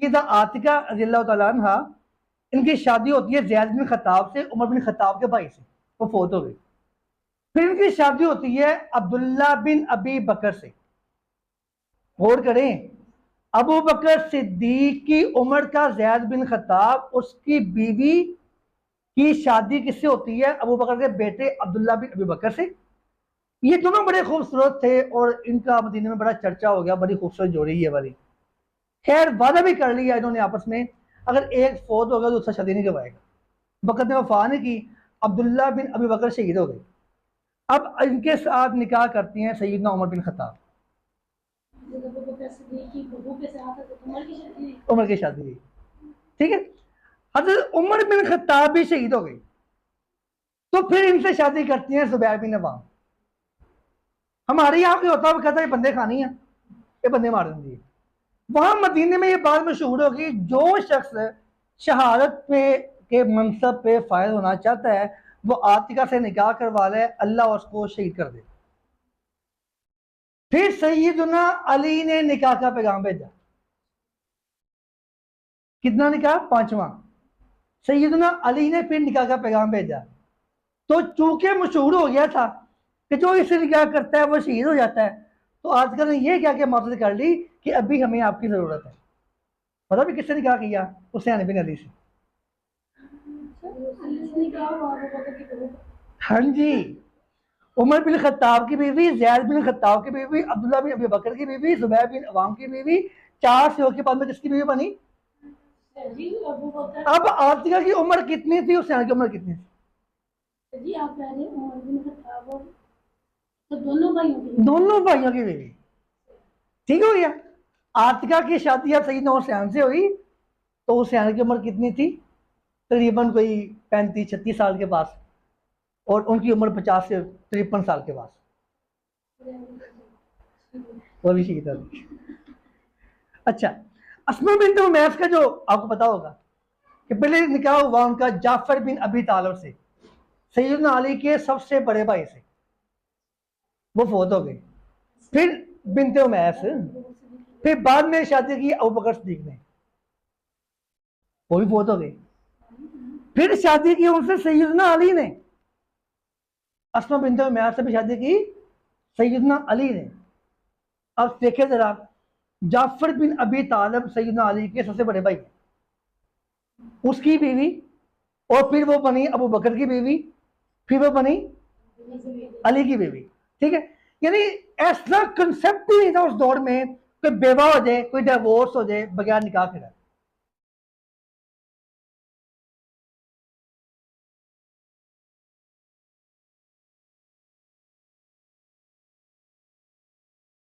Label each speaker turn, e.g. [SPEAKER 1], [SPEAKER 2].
[SPEAKER 1] सैयदा आतिका रज़ियल्लाहु तआला अन्हा, इनकी शादी होती है ज़ैद बिन खत्ताब से, उमर बिन खत्ताब के भाई से, वो फोत हो गई। फिर इनकी शादी होती है अब्दुल्ला बिन अबी बकर से। गौर करें, अबू बकर सिद्दीक की उम्र का ज़ैद बिन खत्ताब, उसकी बीवी की शादी किससे होती है? अबू बकर के बेटे अब्दुल्ला बिन अबी बकर से। ये दोनों बड़े खूबसूरत थे और इनका मदीने में बड़ा चर्चा हो गया, बड़ी खूबसूरत जोड़ी है वाली। खैर वादा भी कर लिया इन्होंने आपस में, अगर एक फोत होगा तो उससे शादी नहीं करवाएगा। वक़्त ने वफा नहीं की, अब्दुल्ला बिन अबी बकर शहीद हो गए। अब इनके साथ निकाह करती हैं सैयदना उमर बिन खत्ताब। उमर की शादी हुई, ठीक है। हजरत उमर बिन खत्ताब भी शहीद हो गई, तो फिर इनसे शादी करती हैं ज़ुबैर बिन अव्वाम। हमारे यहाँ भी होता है, कहता है बंदे खानी है, ये बंदे मार देंगे। वहां मदीने में ये बात मशहूर होगी, जो शख्स शहादत पे के मनसब पे फायद होना चाहता है वो आतिका से निकाह करवा ले, अल्लाह उसको शहीद कर दे। फिर सैयदना अली ने निकाह का पैगाम भेजा। कितना निकाह? पांचवा। सैयदना अली ने फिर निकाह का पैगाम भेजा। तो चूंकि मशहूर हो गया था कि जो इससे निकाह करता है वो शहीद हो जाता है, तो आजकल ने ये क्या क्या मदद कर ली कि अभी हमें आपकी जरूरत है। पता भी किससे निकाह किया? हुसैन बिन अली से। हाँ जी, उमर बिन खत्ताब की बीवी, ज़ैद बिन खत्ताब की बीवी, अब्दुल्ला बिन अबी बकर की बीवी, ज़ुबैर बिन अवाम की बीवी, चार से के बाद में किसकी बीवी बनी? अब आतिका की उम्र कितनी थी, हुसैन की उम्र कितनी थी?
[SPEAKER 2] जी आप कह रहे हैं उमर बिन खत्ताब और तो
[SPEAKER 1] दोनों भाइयों की बीवी। ठीक हो गया। आतिका की शादी अब सैयदना हुसैन से हुई, तो हुसैन की उम्र कितनी थी? तकरीबन कोई 35-36 साल के पास, और उनकी उम्र 50 से 53 साल के पास। वो भी शहीद हो। अच्छा, अस्मा बिन्त उमैस का जो आपको पता होगा कि पहले निकाह हुआ उनका जाफर बिन अबी तालिब से, सैयदना अली के सबसे बड़े भाई से, वो फोत हो गए। फिर बिन्त उमैस, फिर बाद में शादी की अबू बकर सिद्दीक ने, वो भी फोत हो गए। फिर शादी की उनसे सैयदना अली ने, अस्मा बिन्त उमैस से भी शादी की सैयदना अली ने। अब देखे जरा, जाफर बिन अबी तालिब सैयदना अली के सबसे बड़े भाई, उसकी बीवी, और फिर वो बनी अबू बकर की बीवी, फिर वो बनी अली की बीवी। ठीक है, यानी ऐसा कंसेप्ट ही नहीं था उस दौर में, कोई बेवा हो जाए, कोई डिवोर्स हो जाए बगैर निकाह के।